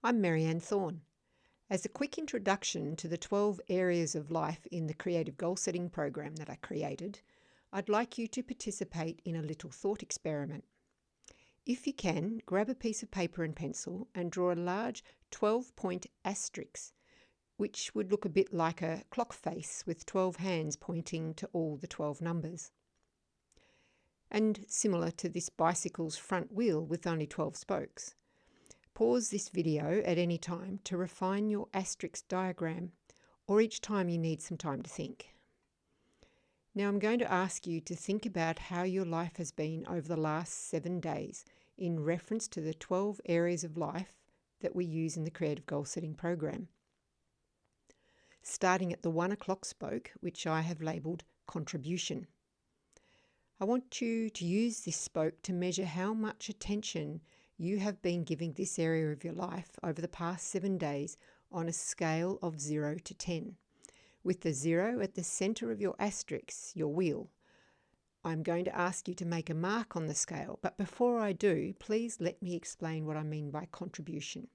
I'm Marianne Thorne. As a quick introduction to the 12 areas of life in the creative goal setting program that I created, I'd like you to participate in a little thought experiment. If you can, grab a piece of paper and pencil and draw a large 12-point asterisk, which would look a bit like a clock face with 12 hands pointing to all the 12 numbers. And similar to this bicycle's front wheel with only 12 spokes. Pause this video at any time to refine your asterisk diagram, or each time you need some time to think. Now I'm going to ask you to think about how your life has been over the last 7 days in reference to the 12 areas of life that we use in the Creative Goal Setting program. Starting at the 1 o'clock spoke, which I have labelled contribution. I want you to use this spoke to measure how much attention you have been giving this area of your life over the past 7 days on a scale of 0 to 10, with the 0 at the centre of your asterisk, your wheel. I'm going to ask you to make a mark on the scale, but before I do, please let me explain what I mean by contribution.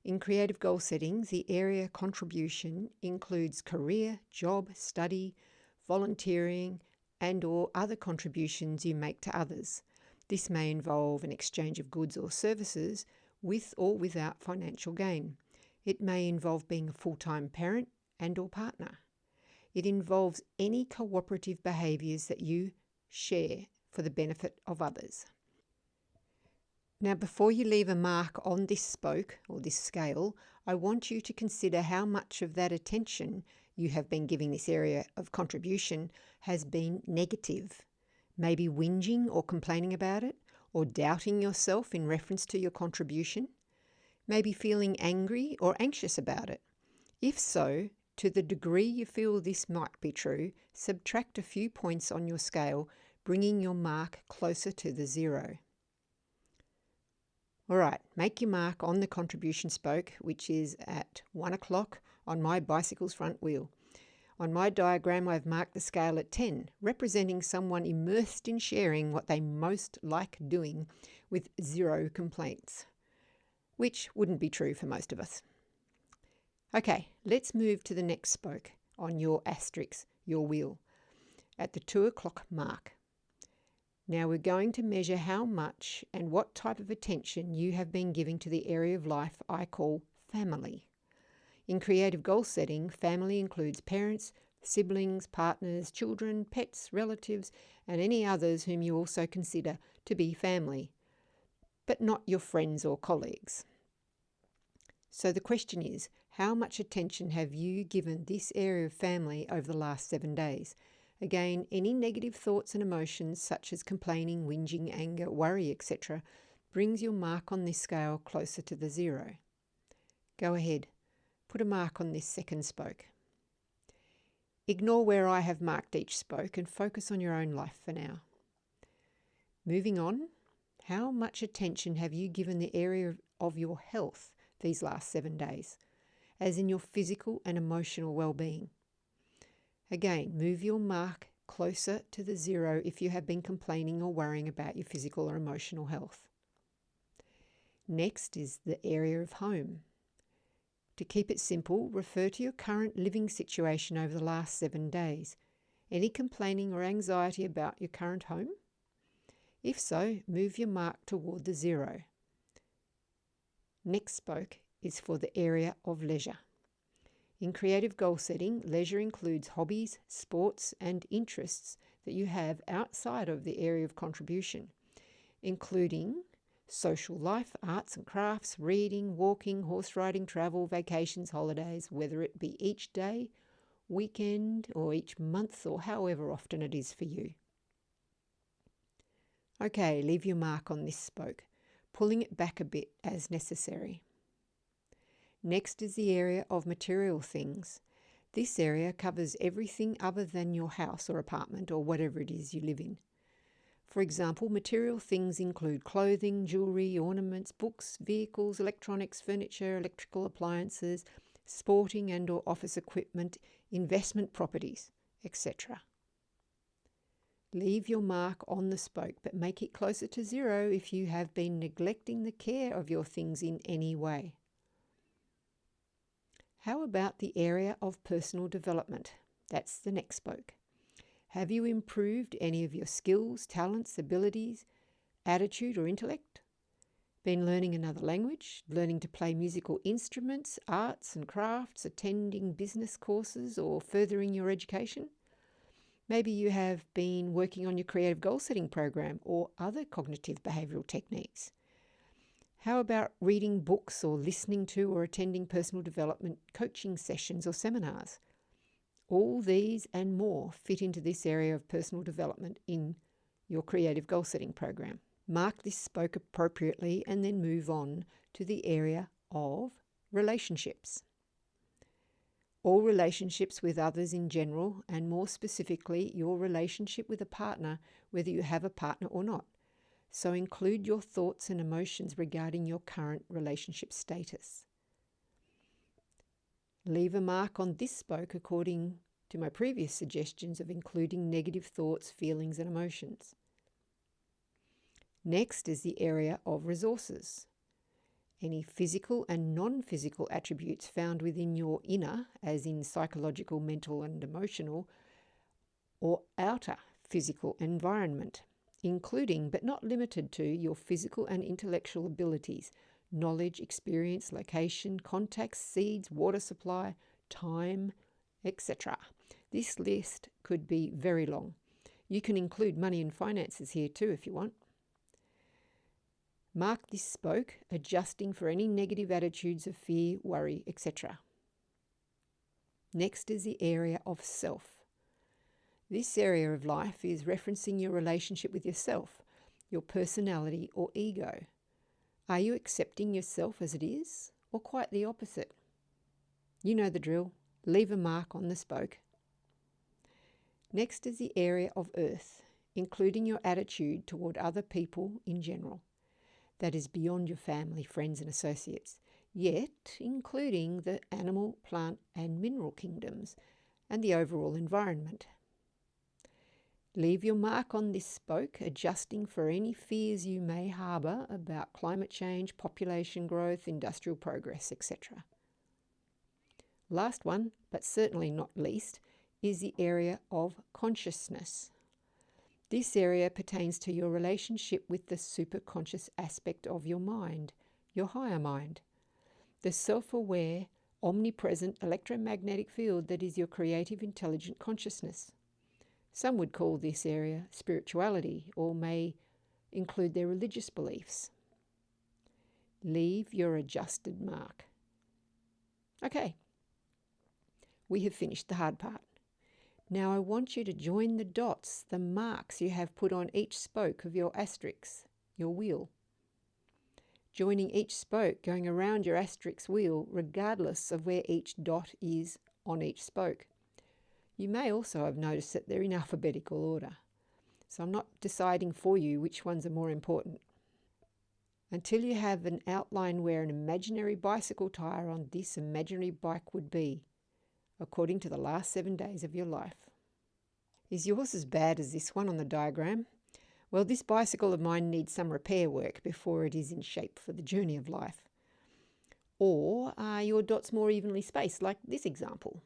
In creative goal setting, the area contribution includes career, job, study, volunteering, and/or other contributions you make to others. This may involve an exchange of goods or services with or without financial gain. It may involve being a full-time parent and/or partner. It involves any cooperative behaviours that you share for the benefit of others. Now, before you leave a mark on this spoke or this scale, I want you to consider how much of that attention you have been giving this area of contribution has been negative. Maybe whinging or complaining about it, or doubting yourself in reference to your contribution. Maybe feeling angry or anxious about it. If so, to the degree you feel this might be true, subtract a few points on your scale, bringing your mark closer to the 0. All right, make your mark on the contribution spoke, which is at 1 o'clock on my bicycle's front wheel. On my diagram, I've marked the scale at 10, representing someone immersed in sharing what they most like doing with 0 complaints, which wouldn't be true for most of us. Okay, let's move to the next spoke on your asterisk, your wheel, at the 2 o'clock mark. Now we're going to measure how much and what type of attention you have been giving to the area of life I call family. In creative goal setting, family includes parents, siblings, partners, children, pets, relatives, and any others whom you also consider to be family, but not your friends or colleagues. So the question is, how much attention have you given this area of family over the last 7 days? Again, any negative thoughts and emotions such as complaining, whinging, anger, worry, etc. brings your mark on this scale closer to the 0. Go ahead. Put a mark on this second spoke. Ignore where I have marked each spoke and focus on your own life for now. Moving on, how much attention have you given the area of your health these last 7 days, as in your physical and emotional well-being? Again, move your mark closer to the 0 if you have been complaining or worrying about your physical or emotional health. Next is the area of home. To keep it simple, refer to your current living situation over the last 7 days. Any complaining or anxiety about your current home? If so, move your mark toward the 0. Next spoke is for the area of leisure. In creative goal setting, leisure includes hobbies, sports, and interests that you have outside of the area of contribution, including social life, arts and crafts, reading, walking, horse riding, travel, vacations, holidays, whether it be each day, weekend, or each month, or however often it is for you. Okay, leave your mark on this spoke, pulling it back a bit as necessary. Next is the area of material things. This area covers everything other than your house or apartment or whatever it is you live in. For example, material things include clothing, jewellery, ornaments, books, vehicles, electronics, furniture, electrical appliances, sporting and or office equipment, investment properties, etc. Leave your mark on the spoke, but make it closer to 0 if you have been neglecting the care of your things in any way. How about the area of personal development? That's the next spoke. Have you improved any of your skills, talents, abilities, attitude, or intellect? Been learning another language, learning to play musical instruments, arts and crafts, attending business courses, or furthering your education? Maybe you have been working on your creative goal setting program or other cognitive behavioral techniques. How about reading books or listening to or attending personal development coaching sessions or seminars? All these and more fit into this area of personal development in your creative goal setting program. Mark this spoke appropriately and then move on to the area of relationships. All relationships with others in general, and more specifically, your relationship with a partner, whether you have a partner or not. So include your thoughts and emotions regarding your current relationship status. Leave a mark on this spoke according to my previous suggestions of including negative thoughts, feelings, and emotions. Next is the area of resources. Any physical and non-physical attributes found within your inner, as in psychological, mental, and emotional, or outer physical environment, including but not limited to your physical and intellectual abilities, knowledge, experience, location, contacts, seeds, water supply, time, etc. This list could be very long. You can include money and finances here too if you want. Mark this spoke, adjusting for any negative attitudes of fear, worry, etc. Next is the area of self. This area of life is referencing your relationship with yourself, your personality or ego. Are you accepting yourself as it is, or quite the opposite? You know the drill. Leave a mark on the spoke. Next is the area of earth, including your attitude toward other people in general. That is beyond your family, friends, and associates, yet including the animal, plant, and mineral kingdoms and the overall environment. Leave your mark on this spoke, adjusting for any fears you may harbour about climate change, population growth, industrial progress, etc. Last one, but certainly not least, is the area of consciousness. This area pertains to your relationship with the superconscious aspect of your mind, your higher mind, the self-aware, omnipresent electromagnetic field that is your creative, intelligent consciousness. Some would call this area spirituality or may include their religious beliefs. Leave your adjusted mark. Okay, we have finished the hard part. Now I want you to join the dots, the marks you have put on each spoke of your asterisk, your wheel. Joining each spoke, going around your asterisk wheel, regardless of where each dot is on each spoke. You may also have noticed that they're in alphabetical order. So I'm not deciding for you which ones are more important. Until you have an outline where an imaginary bicycle tyre on this imaginary bike would be, according to the last 7 days of your life. Is yours as bad as this one on the diagram? Well, this bicycle of mine needs some repair work before it is in shape for the journey of life. Or are your dots more evenly spaced, like this example,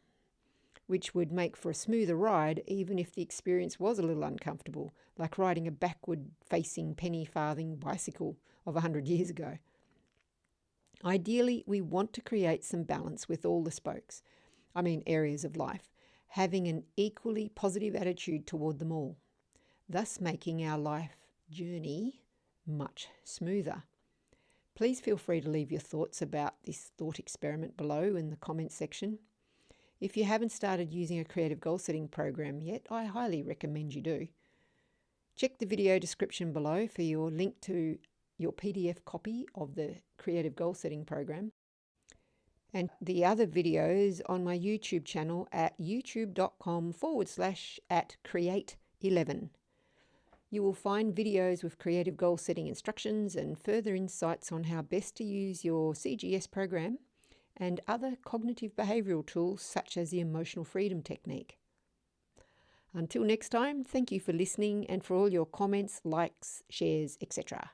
which would make for a smoother ride even if the experience was a little uncomfortable, like riding a backward-facing penny farthing bicycle of 100 years ago. Ideally, we want to create some balance with all the spokes, areas of life, having an equally positive attitude toward them all, thus making our life journey much smoother. Please feel free to leave your thoughts about this thought experiment below in the comments section. If you haven't started using a creative goal setting program yet, I highly recommend you do. Check the video description below for your link to your PDF copy of the creative goal setting program, and the other videos on my YouTube channel at youtube.com/@create11. You will find videos with creative goal setting instructions and further insights on how best to use your CGS program and other cognitive behavioural tools such as the emotional freedom technique. Until next time, thank you for listening and for all your comments, likes, shares, etc.